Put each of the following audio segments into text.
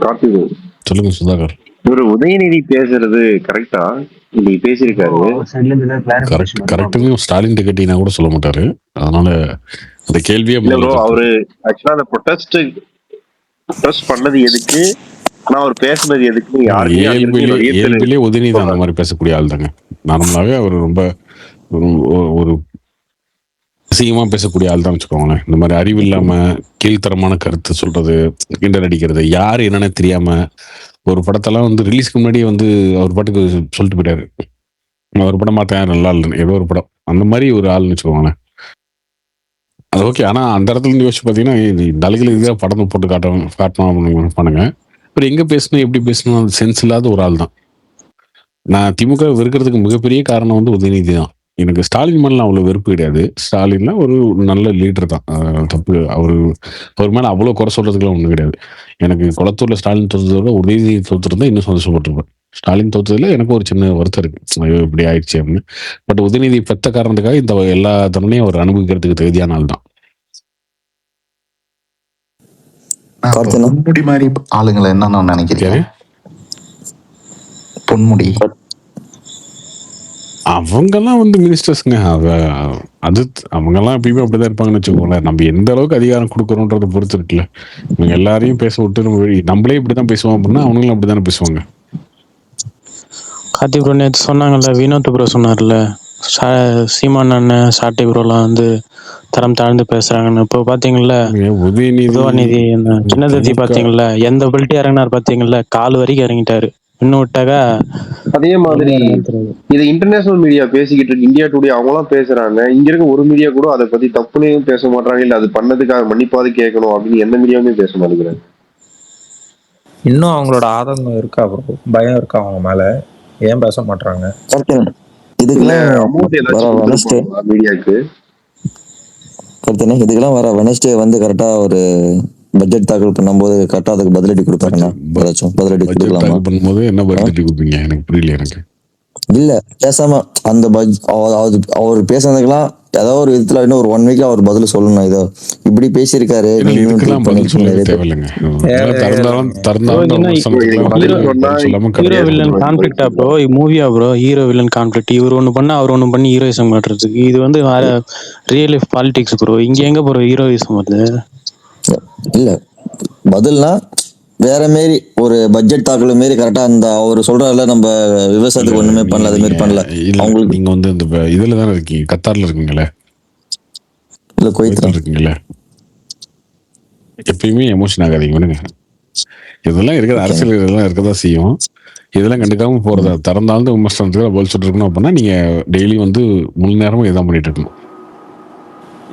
கார்த்திக் சொல்லுங்க சுதாகர். இவரு உதயநிதி பேசுறது கரெக்டா? இன்னைக்கு பேசியிருக்காரு. கரெக்ட்னு ஸ்டாலின் கேட்டீங்கன்னா கூட சொல்ல மாட்டாரு. அதனால அந்த கேள்வியே இல்ல ப்ரோ, அவரு ஆக்சுவலா அந்த ப்ரொடெஸ்ட் பண்ணது எதுக்கு, ஆனா அவர் பேசுனது எதுக்கு இயல்பிலே உதயநிதி அந்த மாதிரி பேசக்கூடிய ஆள் தாங்க. நார்மலாவே அவர் ரொம்ப ஒரு அசிங்கமா பேசக்கூடிய ஆள் தான் வச்சுக்கோங்களேன். இந்த மாதிரி அறிவு இல்லாம கீழ்த்தரமான கருத்து சொல்றது, கிண்டல் அடிக்கிறது, யாரு என்னன்னு தெரியாம ஒரு படத்தெல்லாம் வந்து ரிலீஸ்க்கு முன்னாடியே வந்து அவர் பாட்டுக்கு சொல்லிட்டு போயிட்டாரு. ஒரு படம் பார்த்தேன் நல்லா இல்லைன்னு, ஏதோ ஒரு படம் அந்த மாதிரி ஒரு ஆள்னு வச்சுக்கோங்களேன். அது ஓகே. ஆனா அந்த இடத்துல இருந்து யோசிச்சு பார்த்தீங்கன்னா தலைகளுக்கு இதாக படம் போட்டு காட்டணும் அப்படின்னு பண்ணுங்க. அப்புறம் எங்க பேசணும் எப்படி பேசணும் அது சென்ஸ் இல்லாத ஒரு ஆள் தான். நான் திமுக வெறுக்கிறதுக்கு மிகப்பெரிய காரணம் வந்து உதயநிதி தான். எனக்கு ஸ்டாலின் மேலாம் அவ்வளோ வெறுப்பு கிடையாது. ஸ்டாலின்லாம் ஒரு நல்ல லீடர் தான். தப்பு அவர் மேலே அவ்வளோ குறை சொல்றதுக்குலாம் ஒன்றும் கிடையாது. எனக்கு குளத்தூர்ல ஸ்டாலின் தோற்றதை விட உதயநிதி தோற்றுருந்தா இன்னும் சந்தோஷப்பட்டிருப்பேன். ஸ்டாலின் தோற்றதுல எனக்கு ஒரு சின்ன வருத்தம் இருக்கு, ஐயோ இப்படி ஆயிடுச்சு அப்படின்னு. பட் உதயநிதி பெத்த காரணத்துக்காக இந்த எல்லா தருணையும் அவர் அனுபவிக்கிறதுக்கு தகுதியான ஆள் தான். பொன்முடி மாதிரி ஆளுங்களை என்ன நினைக்கிறீங்க? பொன்முடி அவங்கெல்லாம் வந்து மினிஸ்டர்ஸ்ங்க. அது அவங்கெல்லாம் எப்பயுமே அப்படிதான் இருப்பாங்கன்னு வச்சுக்கோங்களேன். நம்ம எந்த அளவுக்கு அதிகாரம் கொடுக்குறோன்றதை பொறுத்து இருக்குல்ல. இவங்க எல்லாரையும் பேச விட்டு நம்மளே இப்படிதான் பேசுவோம் அப்படின்னா அவங்களும் அப்படித்தானே பேசுவாங்க. கார்த்தி ப்ரோ நேற்று சொன்னாங்கல்ல, வினோத் ப்ரோ சொன்னார்ல, சீமான் அண்ணன் சாட்டை ப்ரோலாம் வந்து தரம் தாழ்ந்து பேசுறாங்கன்னு. இப்போ பாத்தீங்கல்ல உதயநிதி சின்னதத்தி பாத்தீங்கல்ல, எந்த பெல்ட்டி இறங்கினார் பாத்தீங்கல்ல, கால் வரைக்கும் இறங்கிட்டாரு. இன்னும் விட்டாக்கா அதே மாதிரி இது இன்டர்நேஷனல் மீடியா பேசிக்கிட்டு இருக்கு. இந்தியா டுடே அவங்களாம் பேசுறாங்க. இங்க இருக்க ஒரு மீடியா கூட அதை பத்தி தப்புனையும் பேச மாட்டாங்க, இல்ல அது பண்ணதுக்காக மன்னிப்பாது கேட்கணும் அப்படின்னு எந்த மீடியாவுமே பேச மாட்டேங்கிறாங்க. இன்னும் அவங்களோட ஆதங்கம் இருக்கா ப்ரோ? பயம் இருக்கா அவங்க மேல? ஏன் பேச மாட்டாங்க? இதுக்கெல்லாம் வர வெனஸ்டே வந்து கரெக்டா ஒரு பட்ஜெட் தாக்கல் பண்ணும்போது கரெக்டா அதுக்கு பதிலடி கொடுப்பாங்க. பதிலடி பண்ணும்போது என்ன பதிலடி கொடுப்பீங்க எனக்கு புரியல. எனக்கு இல்ல பேசாம அந்த அவர் பேசுனதுக்கெல்லாம் ஏதாவது ஒரு விதத்துல இன்னும் ஒரு 1 வீக்ல அவர் பதில் சொல்லணும். இதோ இப்படி பேசியிருக்காரு. மூவியா ப்ரோ, ஹீரோ வில்லன் கான்ஃபிளிக்ட். இவர் ஒண்ணு பண்ணா அவர் ஒண்ணு பண்ணி ஹீரோயிசம் காட்டுறதுக்கு இது வந்து ரியல் லைஃப் பாலிடிக்ஸ் ப்ரோ. இங்க எங்க ப்ரோ ஹீரோயிசம் வருது? இல்ல பதில்னா வேற மாரி ஒரு பட்ஜெட் தாக்கல் மாரி கரெக்டா அந்த அவர் சொல்றாருல, நம்ம விவசாயத்துக்கு ஒண்ணுமே பண்ணல, அது மாதிரி பண்ணல. அவங்களுக்கு நீங்க வந்து இந்த இதுல தானே இருக்கீங்க, கத்தார்ல இருக்கீங்களே, இல்ல குவைத்ல இருக்கீங்களே. எப்பயுமே எமோஷன் ஆகாதீங்க விடுங்க. இதெல்லாம் இருக்கிற அரசியல் இதெல்லாம் இருக்கதான் செய்யும். இதெல்லாம் கண்டுக்காம போறதா திறந்தாலும் விமர்சனத்துக்கு பதில் சொல்லிட்டு இருக்கணும் அப்படின்னா நீங்க டெய்லி வந்து முழு நேரமும் இதான் பண்ணிட்டு இருக்கணும்.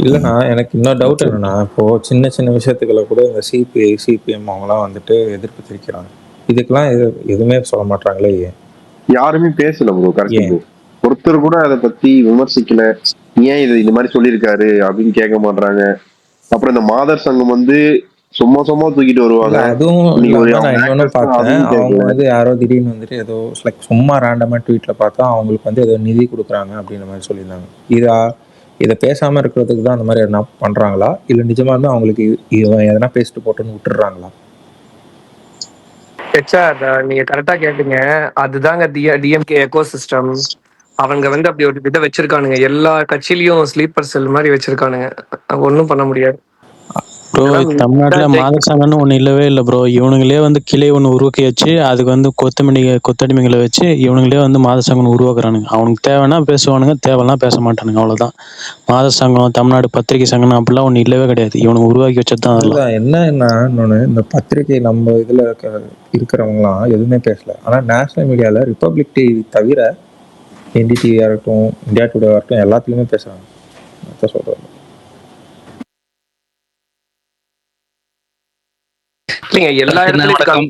இல்லைண்ணா, எனக்கு இன்னொரு டவுட் என்னன்னா, இப்போ சின்ன சின்ன விஷயத்துக்களை கூட இந்த சிபிஐ சிபிஎம் அவங்களாம் வந்துட்டு எதிர்ப்பு தெரிவிக்கிறாங்க. இதுக்கெல்லாம் எதுவுமே சொல்ல மாட்டாங்களே, யாருமே பேசல ப்ரோ. கரெக்ட், ஒருத்தர் கூட அதை பத்தி விமர்சிக்கல. ஏன் இது இந்த மாதிரி சொல்லியிருக்காரு அப்படின்னு கேட்க மாட்டாங்க. அப்புறம் இந்த மாதர் சங்கம் வந்து சும்மா தூக்கிட்டு வருவாங்க. அதுவும் நான் இன்னொன்னு பார்த்தேன், அவங்க வந்து யாரோ திடீர்னு வந்துட்டு ஏதோ லைக் சும்மா ரேண்டமா ட்வீட்ல பார்த்தா அவங்களுக்கு வந்து ஏதோ நிதி கொடுக்குறாங்க அப்படின்ற மாதிரி சொல்லியிருந்தாங்க. இதை பேசாம இருக்கிறதுக்கு தான் அந்த மாதிரி என்ன பண்றாங்களா, இல்ல நிஜமாலுமே அவங்களுக்கு எதனா பேசிட்டு போட்டுன்னு விட்டுறாங்களா? நீங்க கரெக்டா கேட்டீங்க. அதுதாங்க டிஎம்கே எக்கோ சிஸ்டம். அவங்க வந்து அப்படி ஒரு இதை வச்சிருக்கானுங்க. எல்லா கட்சியிலயும் ஸ்லீப்பர் செல் மாதிரி வச்சிருக்கானுங்க. ஒன்னும் பண்ண முடியாது ப்ரோ. தமிழ்நாட்டுல மாதர் சங்கம்னு ஒண்ணு இல்லவே இல்லை ப்ரோ. இவனுங்களே வந்து கிளை ஒண்ணு உருவாக்கி வச்சு அதுக்கு வந்து கொத்தடிமைகளை வச்சு இவனுங்களே வந்து மாதர் சங்கம் உருவாக்குறானுங்க. அவனுக்கு தேவைன்னா பேசுவானுங்க, தேவைன்னா பேச மாட்டானுங்க, அவ்வளவுதான். மாதர் சங்கம், தமிழ்நாடு பத்திரிகை சங்கம் அப்படிலாம் ஒண்ணு இல்லவே கிடையாது. இவனுக்கு உருவாக்கி வச்சதுதான் அதெல்லாம். என்னன்னா இந்த பத்திரிகை நம்ம இதுல இருக்கிறவங்களாம் எதுவுமே பேசல. ஆனா நேஷனல் மீடியால ரிப்பப்ளிக் டிவி தவிர என்டிடிவியா இருக்கட்டும், இந்தியா டுடேவா இருக்கட்டும், எல்லாத்துலயுமே பேசுறாங்க. சொல்றேன் இல்லைங்க, எல்லா இடத்துலயும்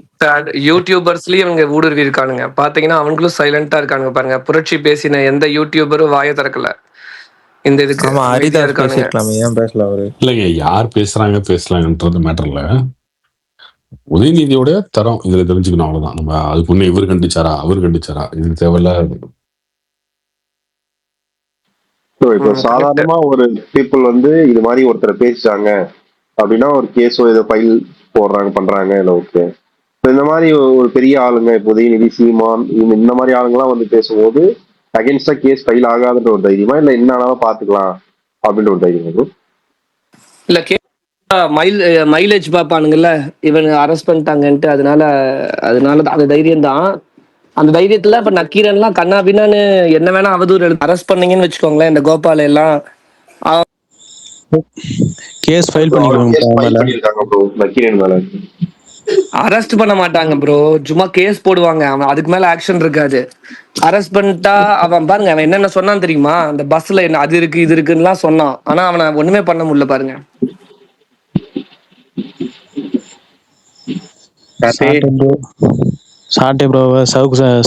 யூடியூபர்ஸ்லயும் இவங்க ஊடுருவி இருக்கானுங்க. பாத்தீங்கன்னா அவங்களும் சைலண்டா இருக்கானுங்க. பாருங்க, புரட்சி பேசின எந்த யூடியூபரும் வாயை திறக்கல. இந்த இதுக்கு இல்லைங்க, யார் பேசுறாங்கன்றது மேட்டர் இல்ல. உதயநிதியோட தரம் இதுல தெரிஞ்சுக்கணும், அவ்வளவுதான். நம்ம அதுக்கு முன்னே இவர் கண்டிச்சாரா அவர் கண்டிச்சாரா இது தேவையில்ல. இப்போ சாதாரணமா ஒரு பீப்புள் வந்து இது மாதிரி ஒருத்தரை பேசிட்டாங்க அப்படின்னா ஒரு கேஸோ ஏதோ ஃபைல் போடுறாங்க பண்றாங்க, இல்லை ஓகே. இந்த மாதிரி ஒரு பெரிய ஆளுங்க இப்போ உதயநிதி, சீமான் இந்த மாதிரி ஆளுங்கலாம் வந்து பேசும்போது அகேன்ஸ்டா கேஸ் ஃபைல் ஆகாதுன்ற ஒரு தைரியமா, இல்ல என்ன ஆனாலும் பாத்துக்கலாம் அப்படின்ற ஒரு தைரியம் bro? இல்ல மைலேஜ் பார்ப்பானுங்கல்ல, இவன் அரெஸ்ட் பண்ணிட்டாங்கன்ட்டு. அதனால அதனால அந்த தைரியம் தான். அந்த தைரியத்துல இப்ப நக்கீரன்லாம் கண்ணா பின்னான்னு என்ன வேணா அவதூறு அரெஸ்ட் பண்ணீங்கன்னு வச்சுக்கோங்களேன், இந்த கோபால் எல்லாம் கேஸ் ஃபைல் கேஸ் பண்ணிக்குவாங்க மேல. பண்ணிருக்காங்க ப்ரோ நக்கீரன் மேல. அரெஸ்ட் பண்ண மாட்டாங்க ப்ரோ, சும்மா கேஸ் போடுவாங்க. அவன் அதுக்கு மேல ஆக்ஷன் இருக்காது. அரெஸ்ட் பண்ணிட்டா அவன் பாருங்க, அவன் என்னென்ன சொன்னான் தெரியுமா? அந்த பஸ்ல என்ன அது இருக்கு இது இருக்குன்னுலாம் சொன்னான். ஆனா அவனை ஒண்ணுமே பண்ண முடியல பாருங்க. சாட்டை ப்ரோ,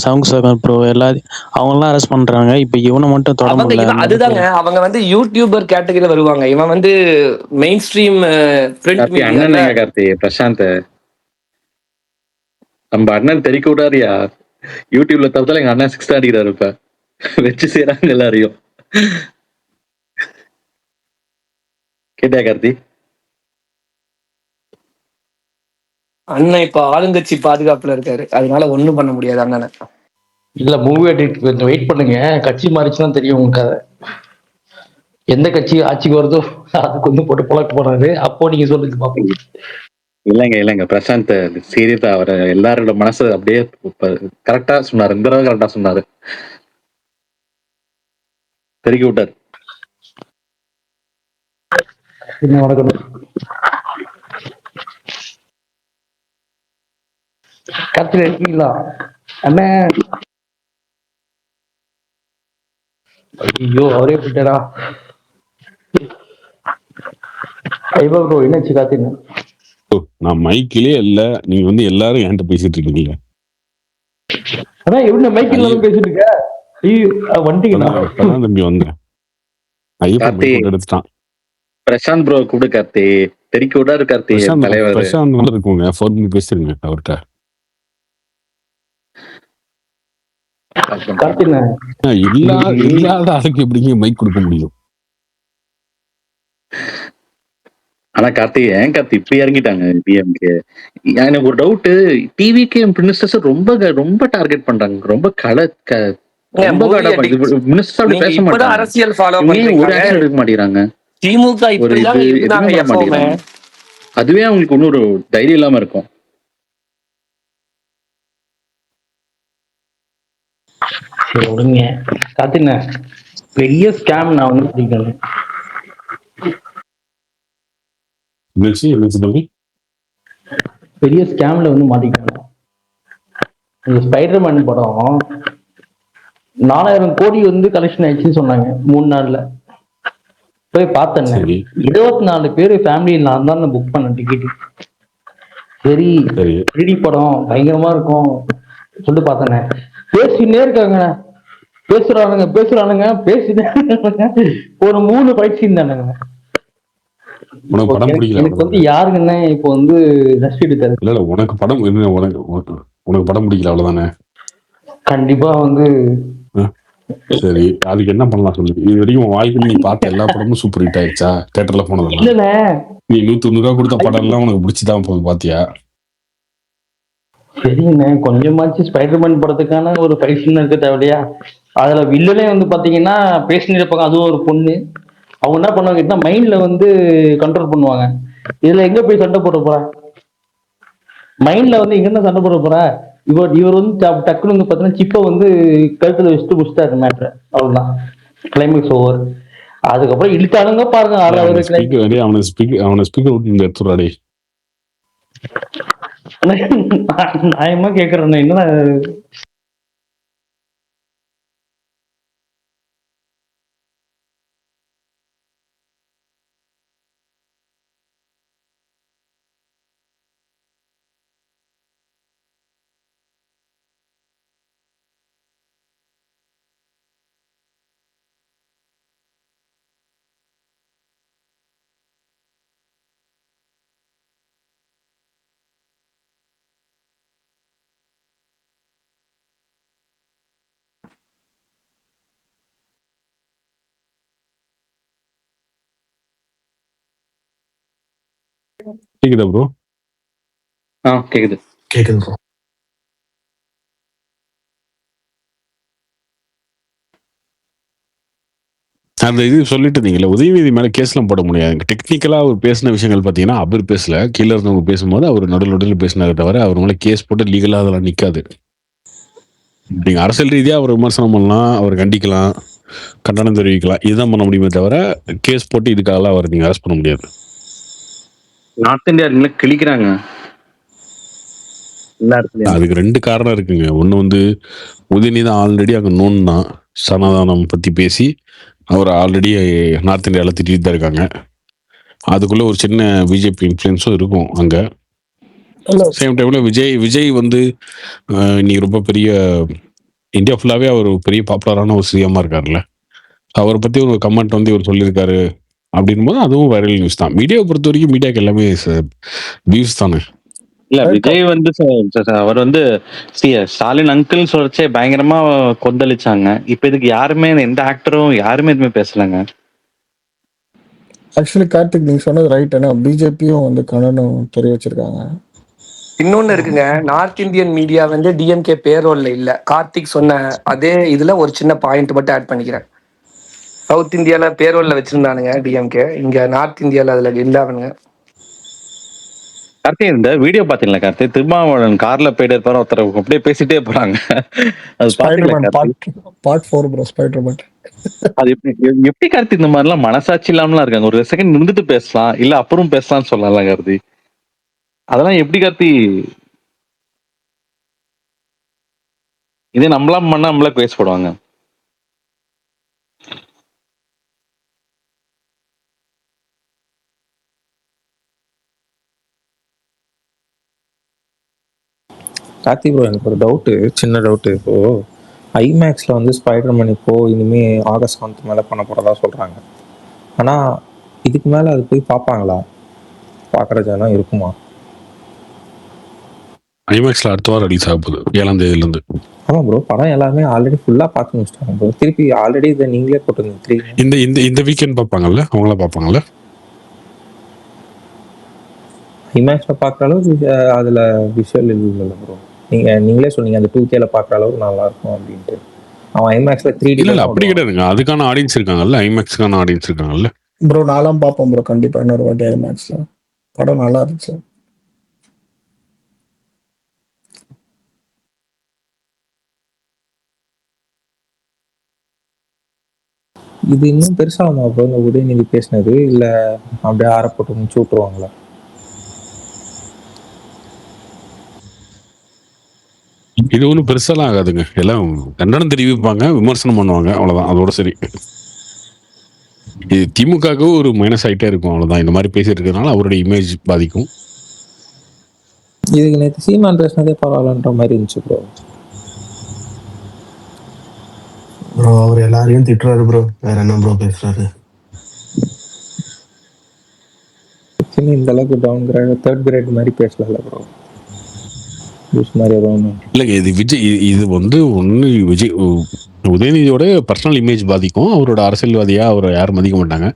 சவுங்க் சகன் ப்ரோ, எல்லாரும் அவங்கெல்லாம் அரெஸ்ட் பண்றாங்க. இப்ப இவனை மட்டும் தொட அவங்க முடியல. இவன் அதுதாங்க, அவங்க வந்து யூடியூபர் கேட்டகரியில வருவாங்க. இவன் வந்து மெயின் ஸ்ட்ரீம் பிரிண்ட் கார்த்தி அண்ணன் மீடியால. எங்க கார்த்தி? பிரசாந்த் நம்ம அண்ணன் தெறிக்க விடாரியா? யூடியூப்ல தவிர்த்தாலும் எங்க அண்ணன் 6 அடிக்கிறாரு. இப்ப வச்சு செய்யறாங்க எல்லாரையும். கேட்டியா கார்த்தி? அண்ணன் இப்ப ஆளுங்கட்சி பாதுகாப்புல இருக்காரு, அதனால ஒண்ணும் பண்ண முடியாது அண்ணனை. இல்ல மூவி எடிட் கொஞ்சம் வெயிட் பண்ணுங்க, கட்சி மாறிச்சுதான் தெரியும் உங்க கதை. எந்த கட்சி ஆட்சிக்கு வருதோ அதுக்கு வந்து போட்டு புழக்க போறாரு. அப்போ நீங்க சொல்லுங்க பாப்போம். இல்லைங்க பிரசாந்த் சீரியஸா அவர் எல்லாரோட மனசு அப்படியே கரெக்டா சொன்னாரு. இந்த தடவை கரெக்டா சொன்னாரு, தெறிக்க விட்டாரு. என்ன வணக்கம் கட்சியில இருக்கீங்களா அண்ணே? ஐயோ அவரே போயிட்டாரா? ஐயோ ப்ரோ என்னாச்சு காத்தின்னு? நான் மைக்கிலே இல்ல, நீங்க வந்து எல்லாரும் என்கிட்ட பேசிட்டு இருக்கீங்க. அதான் எப்படி மைக் இல்லாம பேசிட்டு இருக்க? ஐயோ வந்துட்டீங்களா? இப்பதான் தம்பி வந்தேன். ஐயப்பன் மைக் போட்டு எடுத்துட்டான். பிரசாந்த் ப்ரோ கூப்பிடு கார்த்தி, தெறிக்க விடாரு கார்த்தி தலைவர். பிரசாந்த் வந்து இருக்குங்க, ஃபோன் பண்ணி பேசிருங்க அவர்கிட்ட. இல்லாத ஆளுக்கு எப்படிங்க மைக் கொடுக்க முடியும்? ஆனா கார்த்தி, ஏன் கார்த்தி இப்ப இறங்கிட்டாங்க டிஎம்கே? எனக்கு ஒரு டவுட், டிவிகே மினிஸ்டர்ஸ் ரொம்ப ரொம்ப டார்கெட் பண்றாங்க, ரொம்ப பேச மாட்டாங்க. அரசியல் ஃபாலோ ஒரு ஆக்ஷன் எடுக்க மாட்டேங்கிறாங்க. திமுக இப்படிதான் இருந்தாங்க எப்பவுமே. அதுவே அவங்களுக்கு இன்னொரு தைரியம் இல்லாம இருக்கும். சரி விடுங்க காத்தின, பெரிய ஸ்கேம் நான் வந்து பிடிக்கிறேன். பெரிய ஸ்கேம்ல வந்து மாட்டிக்கிட்டாங்க. இந்த ஸ்பைடர்மேன் படம் 4000 கோடி வந்து கலெக்ஷன் ஆயிடுச்சுன்னு சொன்னாங்க 3 நாள்ல. போய் பார்த்தேன், 24 பேர் ஃபேமிலி நான் தான் புக் பண்ணேன் டிக்கெட். சரி 3D படம் பயங்கரமா இருக்கும் சொல்லிட்டு பார்த்தேனே, பேசினே இருக்காங்க, பேசுறானுங்க பேசினே ஒரு 3 ஃபைட் சீன் தானுங்க. எனக்கு வந்து யாருக்குன்னு இப்போ வந்து ரெஸ்ட் எடுக்காது. இல்ல உனக்கு படம் என்ன, உனக்கு படம் பிடிக்கல அவ்வளவுதானே? கண்டிப்பா வந்து சரி, அதுக்கு என்ன பண்ணலாம் சொல்லு. இது வரைக்கும் வாய்ப்பு நீ பார்த்த எல்லா படமும் சூப்பர் ஹிட் ஆயிடுச்சா? தியேட்டர்ல போனதெல்லாம் நீ 190 ரூபா கொடுத்த படம் எல்லாம் உனக்கு பிடிச்சுதான் போகுது பாத்தியா? சரிங்கண்ணே, கொஞ்சமாச்சு ஸ்பைடர்மேன் படத்துக்கான ஒரு ஃபைட் சீன் இருக்க தேவையா? அதுல வில்லனே வந்து பாத்தீங்கன்னா பேசினு இருப்பாங்க, அதுவும் ஒரு பொண்ணு. அவங்க என்ன பண்ணுவாங்க, மைண்ட்ல வந்து கண்ட்ரோல் பண்ணுவாங்க. இதுல எங்க போய் சண்டை போட போற? மைண்ட்ல வந்து எங்க சண்டை போட போற? இவர் வந்து டக்குனு வந்து பாத்தீங்கன்னா சிப்பை வந்து கழுத்துல வச்சுட்டு முடிச்சிட்டாரு மேட்ரு, அவ்வளவுதான், கிளைமேக்ஸ் ஓவர். அதுக்கப்புறம் இழுத்தானுங்க பாருங்க. அவனை ஸ்பீக்கர் விட்டு எடுத்துறாடே. நியாயமா கேக்குறேன், என்ன கேக்குதா ப்ரோ? கேக்குது. கேக்குது ப்ரோ. அந்த இது சொல்லிட்டு இருந்தீங்கல்ல, உதயநிதி மேல கேஸ்லாம் போட முடியாது. டெக்னிக்கலா அவர் பேசின விஷயங்கள் பார்த்தீங்கன்னா, அவர் பேசல. கீழ இருந்தவங்க பேசும்போது அவர் நடுவுல பேசினாரே தவிர, அவர் மேல கேஸ் போட்டு லீகலா அதெல்லாம் நிக்காது. நீங்க அரசியல் ரீதியா அவர் விமர்சனம் பண்ணலாம், அவர் கண்டிக்கலாம், கண்டனம் தெரிவிக்கலாம். இதுதான் பண்ண முடியுமே தவிர, கேஸ் போட்டு இதுக்காகலாம் அவர் நீங்க அரெஸ்ட் பண்ண முடியாது. நார்த் இந்தியா கிழிக்கிறாங்க எல்லா இடத்துலயும். அதுக்கு 2 காரணம் இருக்குங்க. ஒண்ணு வந்து உதயநிதி ஆல்ரெடி அங்க நோன் தான். சனாதானம் பத்தி பேசி அவர் ஆல்ரெடி நார்த் இந்தியால திட்டிட்டு தான் இருக்காங்க. அதுக்குள்ள ஒரு சின்ன பிஜேபி இன்ஃப்ளூயன்ஸும் இருக்கும் அங்க. சேம் டைம்ல விஜய் வந்து இன்னைக்கு ரொம்ப பெரிய இந்தியா ஃபுல்லாவே அவர் பெரிய பாப்புலரான ஒரு சிஎம்மா இருக்காருல்ல. அவரை பத்தி ஒரு கமெண்ட் வந்து இவர் சொல்லியிருக்காரு அப்படின் போது அதுவும் வைரல் நியூஸ் தான். மீடியாவை பொறுத்த வரைக்கும் மீடியாக்கு எல்லாமே வியூஸ் தானே. இல்ல விஜய் வந்து அவர் வந்து ஸ்டாலின் அங்கிள் சொல்றச்சே பயங்கரமா கொந்தளிச்சாங்க. இப்ப இதுக்கு யாருமே எந்த ஆக்டரும் யாருமே எதுவுமே பேசலங்க. ஆக்சுவலி கார்த்திக் நீங்க சொன்னது ரைட். ஏன்னா பிஜேபியும் வந்து கண்டனம் தெரிவிச்சிருக்காங்க. இன்னொன்னு இருக்குங்க, நார்த் இந்தியன் மீடியா வந்து டிஎம்கே பேரோல்ல இல்ல. கார்த்திக் சொன்ன அதே இதுல ஒரு சின்ன பாயிண்ட் மட்டும் ஆட் பண்ணிக்கிறேன். சவுத் இந்தியால பேரோல்ல வச்சிருந்தானுங்க டிஎம்கே, இங்க நார்த் இந்தியால அதுல இல்லாமனுங்க. கார்த்தி இந்த வீடியோ பாத்தீங்களா கார்த்தி? திருமாவளவன் கார்ல போயிட்டு இருப்பாரு, ஒருத்தர் அப்படியே பேசிட்டே போறாங்க. அது ஸ்பைடர்மேன் பார்ட் 4 ப்ரோ. ஸ்பைடர்மேன் அது எப்படி கார்த்தி இந்த மாதிரி எல்லாம் மனசாட்சி இல்லாமலாம் இருக்காங்க? ஒரு செகண்ட் நின்றுட்டு பேசலாம், இல்ல அப்புறம் பேசலாம்னு சொல்லலாம் கார்த்தி. அதெல்லாம் எப்படி கார்த்தி? இதே நம்மளாம் பண்ணா நம்மள பேச போடுவாங்க. கார்த்தி ப்ரோ, எனக்கு ஒரு டவுட்டு, சின்ன டவுட்டு. இப்போ ஐமேக்ஸ்ல வந்து ஸ்பைடர்மேன் இப்போ இனிமே ஆகஸ்ட் 7 மேல பண்ண போறதா சொல்றாங்க. ஆனா இதுக்கு மேல அது போய் பார்ப்பாங்களா? பார்க்குற ஜனம் இருக்குமா? ஐமேக்ஸ்ல அடுத்த வாரம் ரிலீஸ் ஆக போகுது 7ஆம் தேதியிலிருந்து. ஆமா ப்ரோ, படம் எல்லாமே ஆல்ரெடி ஃபுல்லா பார்த்து முடிச்சிட்டாங்க ப்ரோ. திருப்பி ஆல்ரெடி இதை நீங்களே போட்டுருந்தீங்க. இந்த இந்த இந்த வீக்கெண்ட் பார்ப்பாங்கல்ல, அவங்கள பார்ப்பாங்கல்ல. ஐமேக்ஸ்ல பார்க்குற அளவுக்கு அதுல விஷுவல் இல்லை ப்ரோ. நீங்களே சொன்னீங்க அந்த 2Kல பார்க்குற அளவுக்கு நல்லா இருக்கும் அப்படின்ட்டு. அவன் ஐமேக்ஸ்ல 3D இல்ல அப்படி கிடையாதுங்க. அதுக்கான ஆடியன்ஸ் இருக்காங்கல்ல, ஐமேக்ஸ்க்கான ஆடியன்ஸ் இருக்காங்கல்ல. ப்ரோ நான்லாம் பார்ப்போம் ப்ரோ கண்டிப்பா இன்னொரு வாட்டி ஐமேக்ஸ்ல. படம் நல்லா இருந்துச்சு. இது இன்னும் பெருசாகுமா ப்ரோ இந்த உதயநிதி பேசினது, இல்ல அப்படியே ஆரப்பட்டு முடிச்சு விட்டுருவாங்களா? இது ஒன்றும் பெருசாலாம் ஆகாதுங்க. எல்லாம் கண்டனம் தெரிவிப்பாங்க, விமர்சனம் பண்ணுவாங்க, அவ்வளவுதான். அதோட சரி. இது திமுகவுக்கு ஒரு மைனஸ் ஆகிட்டே இருக்கும், அவ்வளவுதான். இந்த மாதிரி பேசிட்டு இருக்கிறதுனால அவருடைய இமேஜ் பாதிக்கும். இதுக்கு நேற்று சீமான் பேசினதே பரவாயில்லன்ற மாதிரி இருந்துச்சு ப்ரோ. ப்ரோ அவர் எல்லாரையும் திட்டுறாரு ப்ரோ. வேற என்ன ப்ரோ பேசுறாரு? இந்த அளவுக்கு டவுன் கிரேட் 3rd கிரேட் மாதிரி பேசல ப்ரோ. இல்லைங்க, இது விஜய். இது வந்து ஒன்று விஜய் உதயநிதியோட பர்சனல் இமேஜ் பாதிக்கும். அவரோட அரசியல்வாதியா அவரை யாரும் மதிக்க மாட்டாங்க.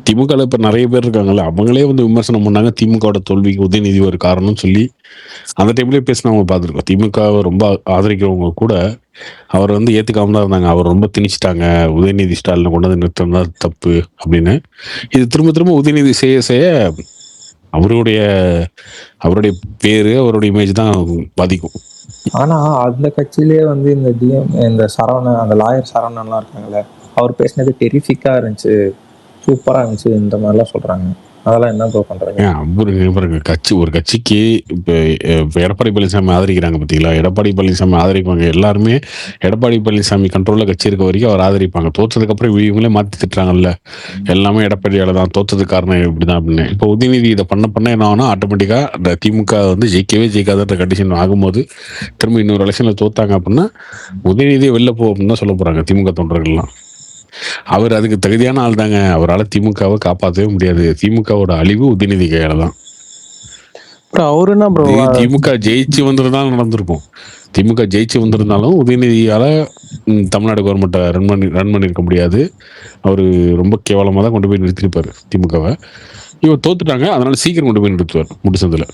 திமுகவில் இப்போ நிறைய பேர் இருக்காங்கல்ல, அவங்களே வந்து விமர்சனம் பண்ணாங்க. திமுகவோட தோல்விக்கு உதயநிதி ஒரு காரணம்னு சொல்லி அந்த டைம்லேயே பேசினவங்க பார்த்துருக்கோம். திமுகவை ரொம்ப ஆதரிக்கிறவங்க கூட அவர் வந்து ஏற்றுக்காம தான் இருந்தாங்க. அவர் ரொம்ப திணிச்சிட்டாங்க, உதயநிதி ஸ்டாலினை கொண்டு வந்து நிறுத்தினா தப்பு அப்படின்னு. இது திரும்ப திரும்ப உதயநிதி செய்ய அவருடைய பேரு, அவருடைய இமேஜ் தான் பாதிக்கும். ஆனா அந்த கட்சியிலேயே வந்து இந்த சரவணன், அந்த லாயர் சரவணன்லாம் இருக்காங்கல்ல, அவர் பேசினது டெரிஃபிக்கா இருந்துச்சு, சூப்பரா இருந்துச்சு, இந்த மாதிரிலாம் சொல்றாங்க. அதெல்லாம் என்ன ப்ரோ பண்றாங்க? பாருங்க, ஒரு கட்சிக்கு இப்போ எடப்பாடி பழனிசாமி ஆதரிக்கிறாங்க பார்த்தீங்களா? எடப்பாடி பழனிசாமி ஆதரிப்பாங்க. எல்லாருமே எடப்பாடி பழனிசாமி கண்ட்ரோல்ல கட்சி இருக்க வரைக்கும் அவர் ஆதரிப்பாங்க. தோற்றதுக்கு அப்புறம் இவங்களே மாற்றி திட்டுறாங்கல்ல, எல்லாமே எடப்பாடியால தான், தோற்றதுக்கு காரணம் இப்படிதான் அப்படின்னு. இப்போ உதயநிதி இதை பண்ண என்ன ஆகுனா ஆட்டோமேட்டிக்கா இந்த திமுக வந்து ஜெயிக்காதன்ற கண்டிஷன் ஆகும்போது திரும்ப இன்னொரு எலெக்ஷன்ல தோத்தாங்க அப்படின்னா உதயநிதியை வெளில போ அப்படின்னு தான் சொல்ல போறாங்க திமுக தொண்டர்கள்லாம். அவர் அதுக்கு தகுதியான ஆள் தாங்க. அவரால் திமுகவை காப்பாற்றவே முடியாது. திமுகவோட அழிவு உதயநிதி கையால தான். திமுக ஜெயிச்சு வந்திருந்தாலும் நடந்திருக்கும். திமுக ஜெயிச்சு வந்திருந்தாலும் உதயநிதியால தமிழ்நாடு கவர்மெண்ட்டை ரன் பண்ணிருக்க முடியாது. அவரு ரொம்ப கேவலமா தான் கொண்டு போய் நிறுத்திருப்பாரு திமுகவை. இவர் தோத்துட்டாங்க, அதனால சீக்கிரம் கொண்டு போய் நிறுத்துவார் முடிச்சதுல.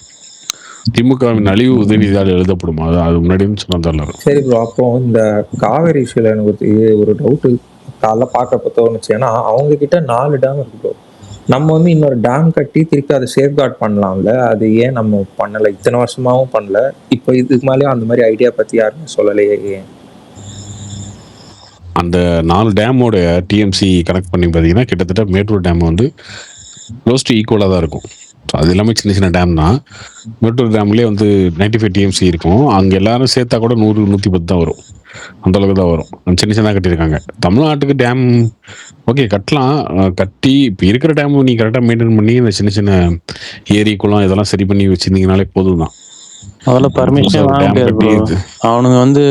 திமுகவின் அழிவு உதயநிதியால் எழுதப்படுமா? அது முன்னாடி சொன்னா தெரியல. சரி ப்ரோ, அப்போ இந்த காவேரி இஷ்யூல எனக்கு ஒரு டவுட்டு காலைல பார்க்கப்ப தோணுச்சு. ஏன்னா அவங்க கிட்ட 4 டேம் இருக்கு ப்ரோ. நம்ம வந்து இன்னொரு டேம் கட்டி திருப்பி அதை சேஃப்கார்ட் பண்ணலாம்ல. அது ஏன் நம்ம பண்ணல? இத்தனை வருஷமாவும் பண்ணல. இப்போ இதுக்கு மேலேயும் அந்த மாதிரி ஐடியா பத்தி யாருமே சொல்லலையே ஏன்? அந்த 4 டேமோட டிஎம்சி கனெக்ட் பண்ணி பார்த்தீங்கன்னா கிட்டத்தட்ட மேட்டூர் டேம் வந்து க்ளோஸ் டு ஈக்குவலாக தான் இருக்கும். ஸோ அது எல்லாமே சின்ன சின்ன டேம் தான். மேட்டூர் டேம்லேயே வந்து 95 டிஎம்சி இருக்கும். அங்கே எல்லாரும் சேர்த்தா கூட 100-110 தான் வரும். அந்த அளவுக்கு தான் வரும். சின்ன சின்னதாக கட்டியிருக்காங்க. தமிழ்நாட்டுக்கு டேம் ஓகே கட்டலாம். கட்டி இப்போ இருக்கிற டேம் நீ கரெக்டாக மெயின்டைன் பண்ணி இந்த சின்ன சின்ன ஏரி குளம் இதெல்லாம் சரி பண்ணி வச்சிருந்தீங்கனாலே போதும் தான். அதெல்லாம் பர்மிஷனே வாங்க முடியாது ப்ரோ. அவனுங்க வந்து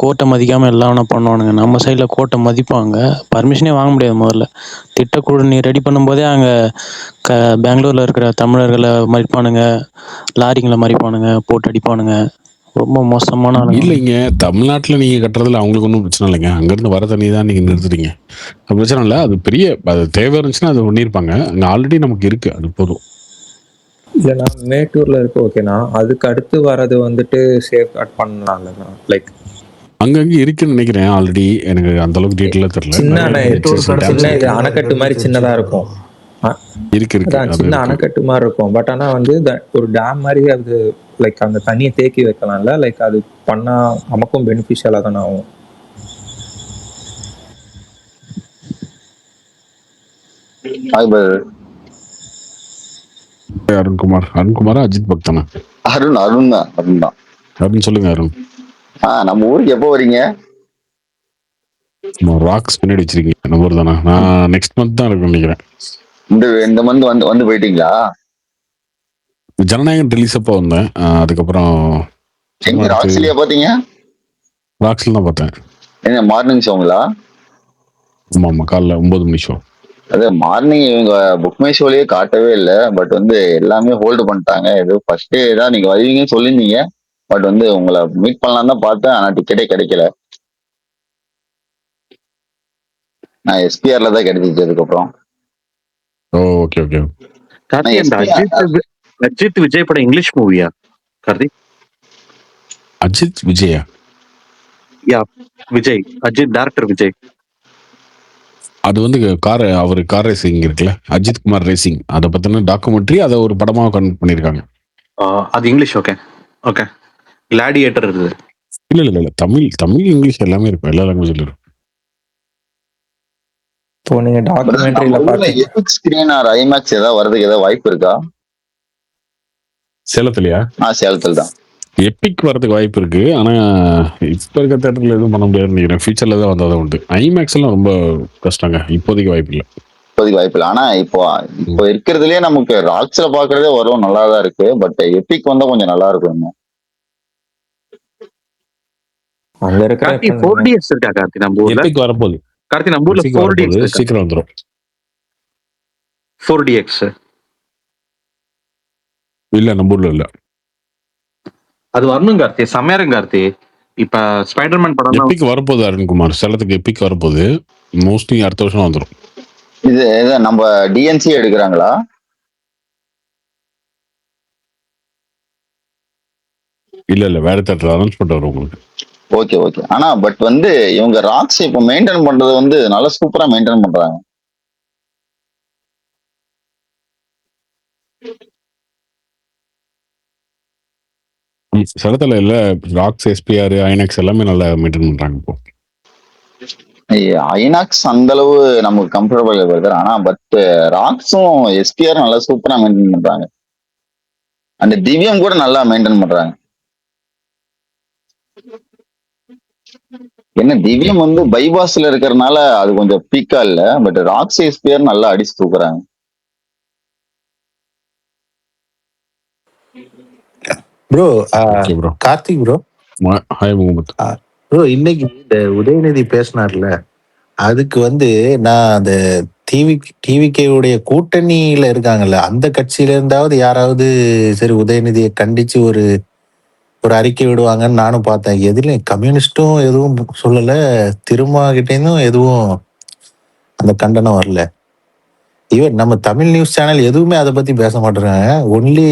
கோர்ட்டை மதிக்காம எல்லாம் பண்ணுவானுங்க. நம்ம சைட்ல கோர்ட்டை மதிப்பாங்க. பர்மிஷனே வாங்க முடியாது. முதல்ல திட்டக்குழு நீ ரெடி பண்ணும்போதே அங்கே பெங்களூர்ல இருக்கிற தமிழர்களை மறிப்பானுங்க, லாரிங்களை மறிப்பானுங்க, போட்டு அடிப்பானுங்க. ரொம்ப மோசமான இல்லைங்க. தமிழ்நாட்டில் நீங்கள் கட்டுறதுல அவங்களுக்கு ஒன்றும் பிரச்சனை இல்லைங்க. அங்கேருந்து வர தண்ணி தான் நீங்கள் நிறுத்துறீங்க. அது பிரச்சனை இல்லை. அது பெரிய அது தேவை இருந்துச்சுன்னா அது பண்ணியிருப்பாங்க. அங்கே ஆல்ரெடி நமக்கு இருக்குது. அது போதும். இல்லைண்ணா மேட்டூர்ல இருக்கு ஓகேண்ணா. அதுக்கு அடுத்து வர்றது வந்துட்டு சேஃப் கார்ட் பண்ணலாம்லண்ணா. லைக் அங்கங்கே இருக்குன்னு நினைக்கிறேன் ஆல்ரெடி. எனக்கு அந்த அளவுக்கு டீட்டெயிலாக தெரியல. சின்ன இது அணைக்கட்டு மாதிரி சின்னதா இருக்கும். இருக்கு சின்ன அணைக்கட்டு மாதிரி இருக்கும். பட் ஆனா வந்து ஒரு டேம் மாதிரி அது லைக் அந்த தண்ணியை தேக்கி வைக்கலாம்ல. லைக் அது பண்ணா நமக்கும் பெனிஃபிஷியலா தானே ஆகும். அருண்குமாரா அஜித் பக்தனா? அருண் தான். அருண் சொல்லுங்க. அருண் நம்ம ஊருக்கு எப்போ வரீங்க? ராக்ஸ் பின்னாடி வச்சிருக்கீங்க. நம்ம ஊர் தானே. நான் நெக்ஸ்ட் மந்த் தான் இருக்குன்னு நினைக்கிறேன். இந்த மந்த் வந்து போயிட்டீங்களா? ஜனநாயகன் ரிலீஸ் அப்போ வந்தேன். அதுக்கப்புறம் ராக்ஸ்லயா பாத்தீங்க? ராக்ஸ்ல தான் பார்த்தேன். என்ன மார்னிங் ஷோங்களா? ஆமா காலைல 9 மணி ஷோ. அது மார்னிங் இவங்க புக் மை ஷோலயே காட்டவே இல்லை. பட் வந்து எல்லாமே ஹோல்டு பண்ணிட்டாங்க. ஏதோ ஃபர்ஸ்ட் டே தான் நீங்க வருவீங்கன்னு சொல்லியிருந்தீங்க. பட் வந்து உங்களை மீட் பண்ணலாம் தான் பார்த்தேன். ஆனா டிக்கெட்டே கிடைக்கல. நான் எஸ்பிஆர்ல தான் கிடைச்சிச்சு அதுக்கப்புறம். Okay okay. அஜித் விஜய் படம் இங்கிலீஷ் மூவியா கார்த்திக்? அஜித் விஜயா? யா விஜய். அஜித் டைரக்டர் விஜய். அது வந்து அவர் கார் ரேசிங் இருக்குல்ல, அஜித் குமார் ரேசிங். அதை பத்தின டாக்குமெண்ட்ரி அதை ஒரு படமாக கன்வெர்ட் பண்ணியிருக்காங்க. அது இங்கிலீஷ். Okay okay. கிளாடியேட்டர் இருக்குது. இல்ல தமிழ் இங்கிலீஷ் எல்லாமே இருக்கும். எல்லா லாங்குவேஜ்ல இருக்கும். இப்போ நீங்க டாக்குமெண்ட்ரியில பாத்தீங்க எபிக் ஸ்கிரீன் ஆர் ஐமேக்ஸ் ஏதாவது வரதுக்கு ஏதாவது வாய்ப்பு இருக்கா? சேலத்துலயா? சேலத்துல தான். எபிக் வரதுக்கு வாய்ப்பு இருக்கு. ஆனா இப்ப இருக்க தேட்டர்ல எதுவும் பண்ண முடியாதுன்னு நினைக்கிறேன். ஃபியூச்சர்ல தான் வந்தாதான் உண்டு. ஐமேக்ஸ் எல்லாம் ரொம்ப கஷ்டங்க. இப்போதைக்கு வாய்ப்பு இல்லை. ஆனா இப்போ இருக்கிறதுலயே நமக்கு ராக்ஸ்ல பாக்குறதே வரும் நல்லாதான் இருக்கு. பட் எபிக் வந்தா கொஞ்சம் நல்லா இருக்கும். அங்க இருக்க 4DX இருக்கா கார்த்தி நம்ம ஊர்ல? எபிக் வரப்போகுது. கார்த்தி நம்ம ஊர்ல 4DX சீக்கிரம் வந்துரும். 4DX இல்ல நம்ம ஊர்ல இல்ல. அது வரணும் கார்த்தி. செமையாரும் கார்த்தி. இப்ப ஸ்பைடர்மேன் படம் எபிக் வரப்போகுது. அருண்குமார் சேலத்துக்கு எபிக் வரப்போகுது. மோஸ்ட்லி அடுத்த வருஷம் வந்துடும். இது நம்ம டிஎன்சி எடுக்கிறாங்களா? இல்ல வேற தேட்டர் அனௌன்ஸ்மெண்ட் வரும் உங்களுக்கு. ஓகே. ஆனா பட் வந்து இவங்க ராக்ஸ் இப்ப மெயின்டைன் பண்றது வந்து நல்லா சூப்பரா மெயின்டைன் பண்றாங்க. சேலத்துல இல்ல ராக்ஸ், எஸ்பிஆர், ஐநாக்ஸ் எல்லாமே நல்லா மெயின்டைன் பண்றாங்க இப்போ. ஐநாக்ஸ் அந்த அளவு நமக்கு கம்ஃபர்டபுள் வருது. ஆனா பட் ராக்ஸும் எஸ்பிஆர் நல்லா சூப்பரா மெயின்டைன் பண்றாங்க. அந்த திவ்யம் கூட நல்லா மெயின்டைன் பண்றாங்க. என்ன திவ்யம் வந்து பைபாஸ்ல இருக்கிறதுனால அது கொஞ்சம் பீக்கா இல்ல. பட் ராக்ஸ் எஸ்பிஆர் நல்லா அடிச்சு தூக்குறாங்க. Bro Karthik bro. Hi Mohammed bro. இன்னைக்கு இந்த உதயநிதி பேசினார்ல, அதுக்கு வந்து நான் அந்த டிவிகே உடைய கூட்டணியில இருக்காங்கல்ல, அந்த கட்சியில இருந்தாவது யாராவது சரி உதயநிதியை கண்டிச்சு ஒரு அறிக்கை விடுவாங்கன்னு நானும் பார்த்தேன். எதுலையும் கம்யூனிஸ்டும் எதுவும் சொல்லல, திருமாகிட்டேயும் எதுவும் அந்த கண்டனம் வரல. ஈவன் நம்ம தமிழ் நியூஸ் சேனல் எதுவுமே அதை பத்தி பேச மாட்டேறாங்க. ஒன்லி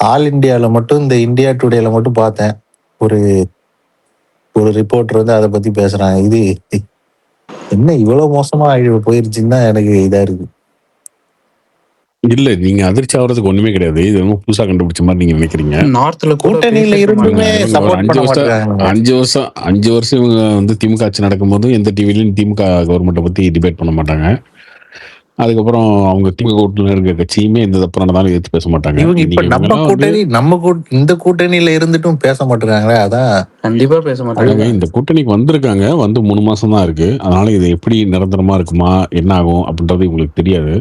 ஆல் இந்தியாவில் மட்டும் இந்த இந்தியா டுடேல மட்டும் பார்த்தேன். ஒரு ஒரு ரிப்போர்ட்டர் வந்து அதை பத்தி பேசுறாங்க. இது என்ன இவ்வளவு மோசமா போயிருச்சுன்னு தான் எனக்கு இதா இருக்கு. இல்ல நீங்க அதிர்ச்சி ஆகிறதுக்கு ஒண்ணுமே கிடையாது. இது ரொம்ப புதுசா கண்டுபிடிச்ச மாதிரி நீங்க நினைக்கிறீங்க. நார்த்ல கூட்டணியில இருந்துமே ஒரு சப்போர்ட் 5 பண்ண வருஷம் மாட்டாங்க. 5 வருஷம் இவங்க வந்து திமுக ஆட்சி நடக்கும்போது எந்த டிவிலையும் திமுக கவர்மெண்ட்டை பத்தி டிபேட் பண்ண மாட்டாங்க. அதுக்கப்புறம் அவங்க திமுக கூட்டணியில் இருக்க கட்சியுமே எந்த தப்பு நடந்தாலும் எதிர்த்து பேச மாட்டாங்க. இவங்க இப்ப நம்ம கூட்டணி இந்த கூட்டணியில இருந்துட்டும் பேச மாட்டேங்கிறாங்களே. அதான் கண்டிப்பா பேச மாட்டாங்க. இந்த கூட்டணிக்கு வந்திருக்காங்க, வந்து 3 மாசம் தான் இருக்கு. அதனால இது எப்படி நிரந்தரமா இருக்குமா, என்ன ஆகும் அப்படின்றது இவங்களுக்கு தெரியாது.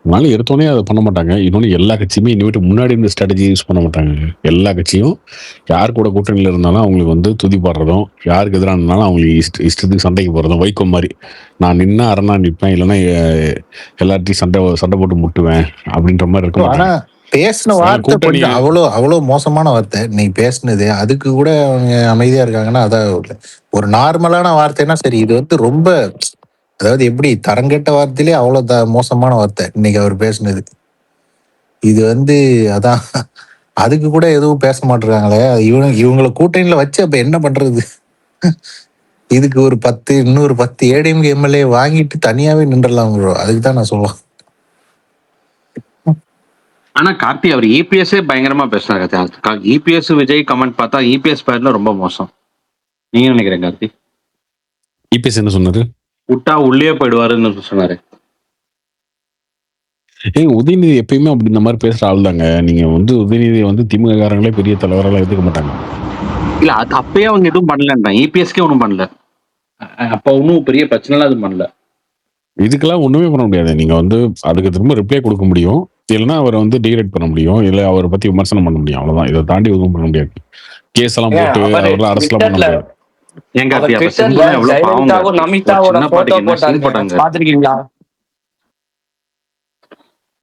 அதனால எடுத்தோடனே அதை பண்ண மாட்டாங்க. இன்னொன்று எல்லா கட்சியுமே இனிமேட்டு முன்னாடி இந்த ஸ்ட்ராட்டஜி யூஸ் பண்ண மாட்டாங்க. எல்லா கட்சியும் யார் கூட கூட்டணியில் இருந்தாலும் அவங்களுக்கு வந்து துதி பாடுறதும், யாருக்கு எதிராக இருந்தாலும் அவங்களுக்கு இஷ்டத்துக்கு சண்டைக்கு போகிறதும், வைகோ மாதிரி நான் நின்னா அரணா நிற்பேன், இல்லைன்னா எல்லாத்தையும் சண்டை போட்டு முட்டுவேன் அப்படின்ற மாதிரி இருக்க ஆனா மாட்டாங்க. பேசின வார்த்தை கொஞ்சம் அவ்வளோ மோசமான வார்த்தை நீ பேசினது. அதுக்கு கூட அவங்க அமைதியா இருக்காங்கன்னா அதான் ஒரு நார்மலான வார்த்தைன்னா சரி. இது வந்து ரொம்ப, அதாவது எப்படி தரங்கெட்ட வார்த்தையிலே அவ்வளோ மோசமான வார்த்தை இன்னைக்கு அவர் பேசினது. இது வந்து அதான் அதுக்கு கூட எதுவும் பேச மாட்டேறாங்களே. இவங்களை கூட்டணியில வச்சு அப்ப என்ன பண்றது? இதுக்கு ஒரு 10 ஏடிஎம்கே எம்எல்ஏ வாங்கிட்டு தனியாவே நின்றலாம் ப்ரோ. அதுக்கு தான் நான் சொல்லுவேன். ஆனா கார்த்தி அவர் இபிஎஸ்ஸே பயங்கரமா பேசுறாரு. இபிஎஸ் விஜய் கமெண்ட் பார்த்தா இபிஎஸ் பேர்ல ரொம்ப மோசம். நீங்க நினைக்கிறேன் கார்த்தி? இபிஎஸ் என்ன சொன்னாரு? விட்டா உள்ளே போயிடுவாருன்னு சொன்னாரு. உதயநிதி எப்பயுமே அப்படி இந்த மாதிரி பேசுற ஆள் தாங்க. நீங்க வந்து உதயநிதி வந்து திமுக காரங்களே பெரிய தலைவரெல்லாம் எடுத்துக்க மாட்டாங்க. இல்ல அது அப்பயே அவங்க எதுவும் பண்ணலன்றான். இபிஎஸ்கே ஒன்றும் பண்ணல. அப்ப ஒன்றும் பெரிய பிரச்சனைலாம் எதுவும் பண்ணல. இதுக்கெல்லாம் ஒண்ணுமே பண்ண முடியாது. நீங்க வந்து அதுக்கு திரும்ப ரிப்ளை கொடுக்க முடியும், இல்லைன்னா அவரை வந்து டிகிரேட் பண்ண முடியும், இல்ல அவரை பத்தி விமர்சனம் பண்ண முடியும். அவ்வளவுதான். இதை தாண்டி எதுவும் பண்ண முடியாது. கேஸ் எல்லாம் போட்டு அவரெல்லாம் அரஸ்ட்லாம் பண்ண முடியாது.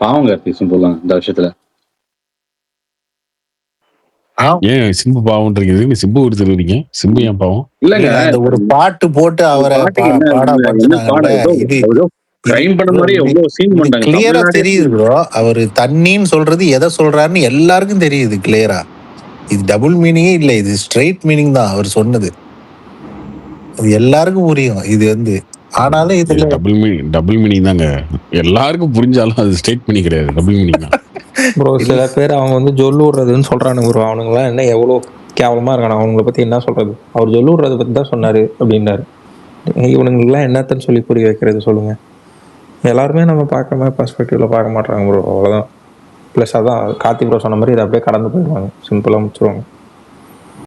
பாவம் கார்த்தி சிம்புலாம் இந்த விஷயத்துல. ஏன் சிம்பு பாவம்ன்றீங்க? சிம்பு ஒரு தெரியுறீங்க, சிம்பு ஏன் பாவம்? இல்லங்க அந்த ஒரு பாட்டு போட்டு அவரை கிளியரா தெரியுது ப்ரோ. அவரு தண்ணின்னு சொல்றது எதை சொல்றாருன்னு எல்லாருக்கும் தெரியுது கிளியரா. இது டபுள் மீனிங்கே இல்ல, இது ஸ்ட்ரைட் மீனிங் தான் அவர் சொன்னது. அது எல்லாருக்கும் புரியும். இது வந்து ஆனாலும் இதுல டபுள் மீனிங் தாங்க. எல்லாருக்கும் புரிஞ்சாலும் அது ஸ்ட்ரைட் மீனிங் கிடையாது, டபுள் மீனிங் தான். ப்ரோ சில பேர் அவங்க வந்து ஜொல்லு விடுறதுன்னு சொல்றானுங்க ப்ரோ. அவனுங்களாம் என்ன எவ்வளோ கேவலமா இருக்கானு அவங்கள பத்தி என்ன சொல்றது? அவர் ஜொல்லு விடுறதை பத்தி தான் சொன்னாரு அப்படின்னாரு. இவனுங்கெல்லாம் என்னத்தன்னு சொல்லி புரிய வைக்கிறது சொல்லுங்க? எல்லாருமே நம்ம பார்க்குற மாதிரி பர்ஸ்பெக்டிவ்ல பார்க்க மாட்டாங்க ப்ரோ. அவ்வளோதான். ப்ளஸ் அதான் கார்த்தி ப்ரோ சொன்ன மாதிரி இதை அப்படியே கடந்து போயிடுவாங்க, சிம்பிளாக முடிச்சிருவாங்க.